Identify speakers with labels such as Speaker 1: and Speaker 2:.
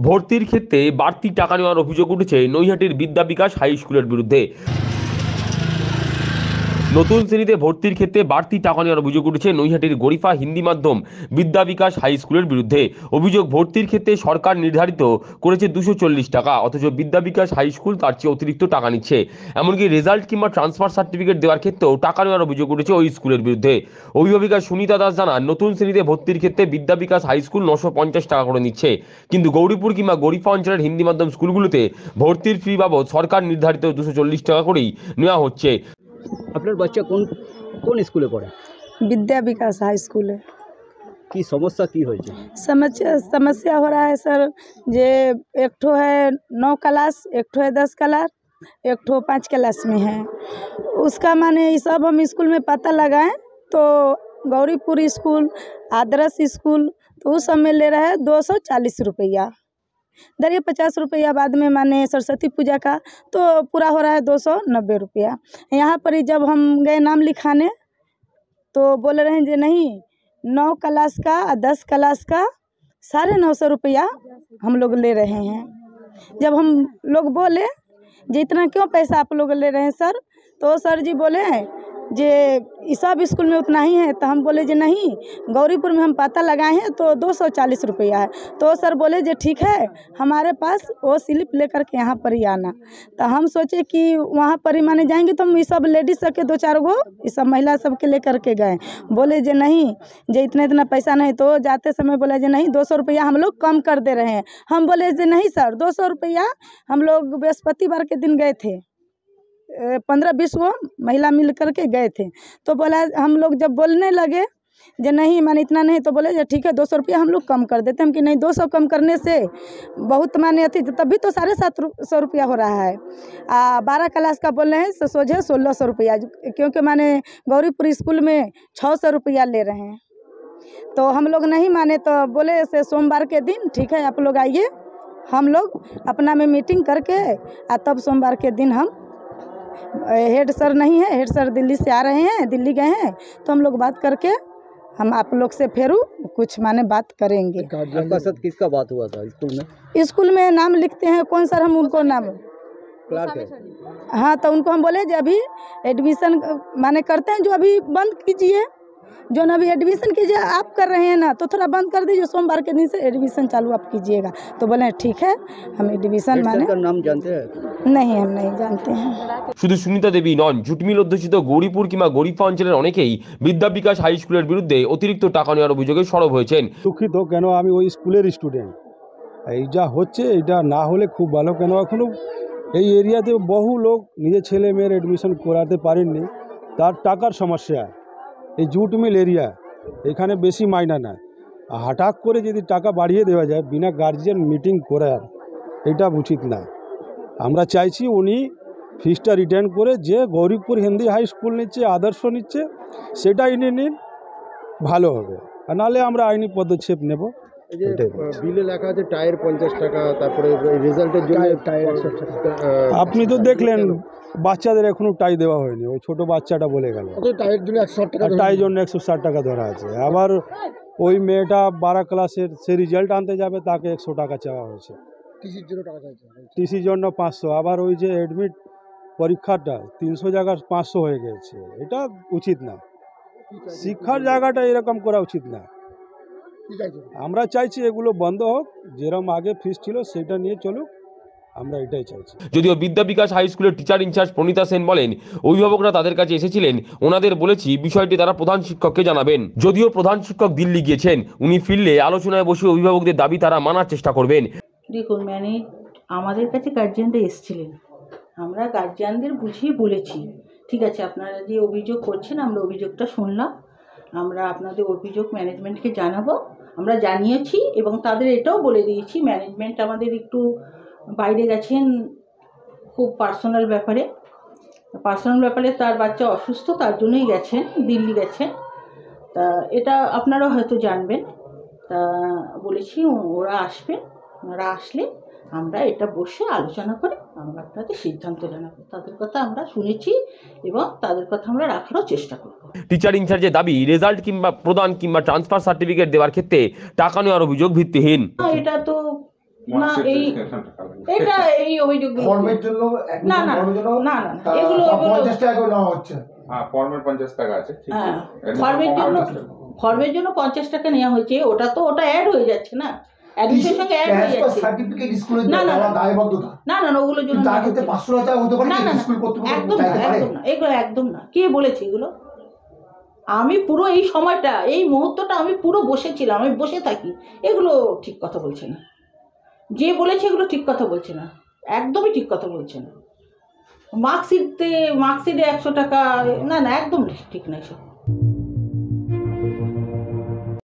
Speaker 1: ভর্তির ক্ষেত্রে বাড়তি টাকা নেওয়ার অভিযোগ উঠেছে নৈহাটির বিদ্যা বিকাশ হাই স্কুলের বিরুদ্ধে। নতুন শ্রেণীতে ভর্তির ক্ষেত্রে বাড়তি টাকা নেওয়ার অভিযোগ উঠেছে নৈহাটির গরিফা হিন্দি মাধ্যম বিদ্যা বিকাশ হাই স্কুলের বিরুদ্ধে। অভিযোগ, ভর্তির ক্ষেত্রে সরকার নির্ধারিত করেছে 240 টাকা, অথচ বিদ্যা বিকাশ হাই স্কুল তার চেয়ে অতিরিক্ত টাকা নিচ্ছে। এমনকি রেজাল্ট কিংবা ট্রান্সফার সার্টিফিকেট দেওয়ার ক্ষেত্রেও টাকা নেওয়ার অভিযোগ উঠেছে ওই স্কুলের বিরুদ্ধে। অভিভাবিকা সুনিতা দাস জানান, নতুন শ্রেণীতে ভর্তির ক্ষেত্রে বিদ্যা বিকাশ হাই স্কুল 950 টাকা করে নিচ্ছে, কিন্তু গৌরীপুর কিংবা গরিফা অঞ্চলের হিন্দি মাধ্যম স্কুলগুলোতে ভর্তির ফি বাবদ সরকার নির্ধারিত 240 টাকা করেই নেওয়া হচ্ছে।
Speaker 2: আপনার বাচ্চা কোন কোন স্কুলে পড়ে?
Speaker 3: विद्या विकास हाई स्कूल है।
Speaker 2: কি সমস্যা কি হয়েছে?
Speaker 3: समस्या हो रहा है सर, जे एक ठो है 9 क्लास, एक ठो है 10 क्लास, एक ठो 5 क्लास में है। उसका माने ये सब हम स्कूल में पता लगाएं तो गौरीपुर स्कूल, आदर्श स्कूल, तो उस सब में ले रहा है 240 रुपया। दरिए 50 रुपया बाद में माने सरस्वती पूजा का तो पूरा हो रहा है 290 रुपया। यहाँ पर ही जब हम गए नाम लिखाने तो बोल रहे हैं जे नहीं, 9 क्लास का 10 क्लास का 950 रुपया हम लोग ले रहे हैं। जब हम लोग बोले जे इतना क्यों पैसा आप लोग ले रहे हैं सर, तो सर जी बोले जे इस सब स्कूल में उतना ही है। तो हम बोले जे नहीं, गौरीपुर में हम पता लगाए हैं तो 240 रुपया है। तो सर बोले जे ठीक है, हमारे पास वो स्लिप लेकर के यहाँ पर ही आना। तो हम सोचे कि वहाँ पर ही माने जाएंगे तो हम ये सब लेडीज सबके 2-4 गो ये सब महिला सबके लेकर के गए। बोले जे नहीं, जे इतना पैसा नहीं। तो जाते समय बोला जे नहीं, 200 रुपया हम लोग कम कर दे रहे हैं। हम बोले जे नहीं सर, 200 रुपया हम लोग बृहस्पतिवार के दिन गए थे, 15-20 गो महिला मिल करके गए थे। तो बोला, हम लोग जब बोलने लगे जे नहीं माने इतना नहीं, तो बोले जे ठीक है 200 रुपया हम लोग कम कर देते हैं। कि नहीं, 200 कम करने से बहुत माने अति, तभी तो 750 रुपया हो रहा है। 12 क्लास का बोल रहे हैं तो सोझे 1600 रुपया, क्योंकि माने गौरीपुर स्कूल में 600 रुपया ले रहे हैं। तो हम लोग नहीं माने, तो बोले से सोमवार के दिन ठीक है आप लोग आइए, हम लोग अपना में मीटिंग करके तब सोमवार के दिन हम, हेड सर नहीं है, हेड सर दिल्ली से आ रहे हैं, दिल्ली गए हैं, तो हम लोग बात करके हम आप लोग से फिर कुछ माने बात करेंगे।
Speaker 2: आपका साथ किसका बात हुआ था स्कूल में?
Speaker 3: स्कूल में नाम लिखते हैं कौन सर, हम उनको नाम
Speaker 2: क्लार्क है।
Speaker 3: हाँ, तो उनको हम बोले जो अभी एडमिशन माने करते हैं, जो अभी बंद कीजिए, जो ना अभी एडमिशन कीजिए आप कर रहे हैं ना, तो थोड़ा बंद कर दीजिए, सोमवार के दिन से एडमिशन चालू आप कीजिएगा। तो बोले ठीक है, हम एडमिशन माने।
Speaker 2: का नाम जानते हैं?
Speaker 3: नहीं, हम नहीं जानते हैं।
Speaker 1: শুধু সুনিতা দেবী নন, জুটমিল অধ্যুষিত গৌরীপুর কিংবা গরিফা অঞ্চলের অনেকেই বিদ্যা বিকাশ হাই স্কুলের বিরুদ্ধে অতিরিক্ত টাকা নেওয়ার অভিযোগে সরব হয়েছেন।
Speaker 4: দুঃখিত, কেন আমি ওই স্কুলের স্টুডেন্ট, এই যা হচ্ছে এটা না হলে খুব ভালো। কেন এখনও এই এরিয়াতে বহু লোক নিজের ছেলে মেয়ের এডমিশন করাতে পারেননি, তার টাকার সমস্যা। এই জুট মিল এরিয়া, এখানে বেশি মাইনা নেয়। হঠাৎ করে যদি টাকা বাড়িয়ে দেওয়া যায় বিনা গার্জিয়ান মিটিং করার, এটা উচিত না। আমরা চাইছি উনি ফিসটা রিটার্ন করে, যে গৌরীপুর হিন্দি হাই স্কুল নিচ্ছে, আদর্শ নিচ্ছে, সেটা ইনি নিন, ভালো হবে। আর নাহলে আমরা আইনি পদক্ষেপ নেব।
Speaker 2: বিলে লেখা আছে টায়ার 50 টাকা, তারপরে রেজাল্টের জন্য টায়ার 100 টাকা।
Speaker 4: আপনি তো দেখলেন বাচ্চাদের এখনো টাই দেওয়া হয়নি, ওই ছোট বাচ্চাটা বলে গেল
Speaker 2: টায়ার জন্য 160 টাকা,
Speaker 4: টাই জন্য 160 টাকা ধরা আছে। আবার ওই মেয়েটা 12 ক্লাসের, সে রেজাল্ট আনতে যাবে, তাকে 100 টাকা চাওয়া হয়েছে।
Speaker 2: টিসির জন্য টাকা চাইছে,
Speaker 4: টিসির জন্য 500। আবার ওই যে অ্যাডমিট পরীক্ষাটা 300 জায়গার 500 হয়ে গেছে। এটা উচিত না, শিক্ষার জায়গাটা এরকম করা উচিত না। আমরা চাইছি এগুলো বন্ধ হোক, যেরকম আগে ফিস ছিল সেটা নিয়ে চলুক, আমরা এটাই চাইছি।
Speaker 1: যদিও বিদ্যা বিকাশ হাই স্কুলের টিচার ইনচার্জ প্রণীতা সেন বলেন, অভিভাবকরা তাদের কাছে এসেছিলেন, ওনাদের বলেছি বিষয়টি তারা প্রধান শিক্ষককে জানাবেন। যদিও প্রধান শিক্ষক দিল্লি গিয়েছেন, উনি ফিরলে আলোচনায় বসে অভিভাবকদের দাবি তারা মানার চেষ্টা করবেন।
Speaker 5: দেখুন, মানে আমাদের কাছে গার্জিয়ানরা এসেছিলেন, আমরা গার্জিয়ানদের বুঝিয়ে বলেছি ঠিক আছে আপনারা যে অভিযোগ করছেন, আমরা অভিযোগটা শুনলাম, আমরা আপনাদের অভিযোগ ম্যানেজমেন্টকে জানাবো, আমরা জানিয়েছি এবং তাদের এটাও বলে দিয়েছি ম্যানেজমেন্ট আমাদের একটু বাইরে গেছেন খুব পার্সোনাল ব্যাপারে, তার বাচ্চা অসুস্থ, তার জন্যই গেছেন, দিল্লি গেছেন। তা এটা আপনারাও হয়তো জানবেন। তা বলেছি ওরা আসবেন, ওরা আসলে আমরা এটা বসে আলোচনা করে আমরা আপনাদের সিদ্ধান্ত জানাবো। তাদের কথা আমরা শুনেছি এবং তাদের কথা আমরা রাখারও চেষ্টা করব।
Speaker 1: টিচার ইনচার্জের দাবি, রেজাল্ট কিংবা প্রদান কিংবা ট্রান্সফার সার্টিফিকেট দেওয়ার ক্ষেত্রে টাকা নেওয়ার অভিযোগ ভিত্তিহীন।
Speaker 5: এটা তো না এই এটা এই অভিযোগগুলো
Speaker 2: ফর্মের জন্য
Speaker 5: না না না না এগুলো এগুলো
Speaker 2: 50 টাকা করে নেওয়া হচ্ছে।
Speaker 6: হ্যাঁ, ফর্মের 50 টাকা আছে, ঠিক আছে।
Speaker 5: হ্যাঁ, ফর্মের জন্য 50 টাকা নেওয়া হয়েছে, ওটা তো ওটা অ্যাড হয়ে যাচ্ছে না, অ্যাডমিশনের সঙ্গে অ্যাড হয়ে যাচ্ছে।
Speaker 2: সার্টিফিকেট স্কুলের
Speaker 5: না না
Speaker 2: দায়বদ্ধতা
Speaker 5: না না ওগুলোর জন্য
Speaker 2: তার ক্ষেত্রে 500 টাকা হতে পারে,
Speaker 5: না না
Speaker 2: স্কুল কর্তৃপক্ষ
Speaker 5: একদম না
Speaker 2: চাইতে পারে।
Speaker 5: একদম না এগুলো একদম না। কে বলেছে এগুলো? আমি পুরো এই সময়টা এই মুহূর্তটা আমি পুরো বসেছিলাম, আমি বসে থাকি। এগুলো ঠিক কথা বলছে না, যে বলেছে এগুলো ঠিক কথা বলছে না, একদমই ঠিক কথা বলছে না। মার্কশিটে 100 টাকা, না না একদম ঠিক না এসব।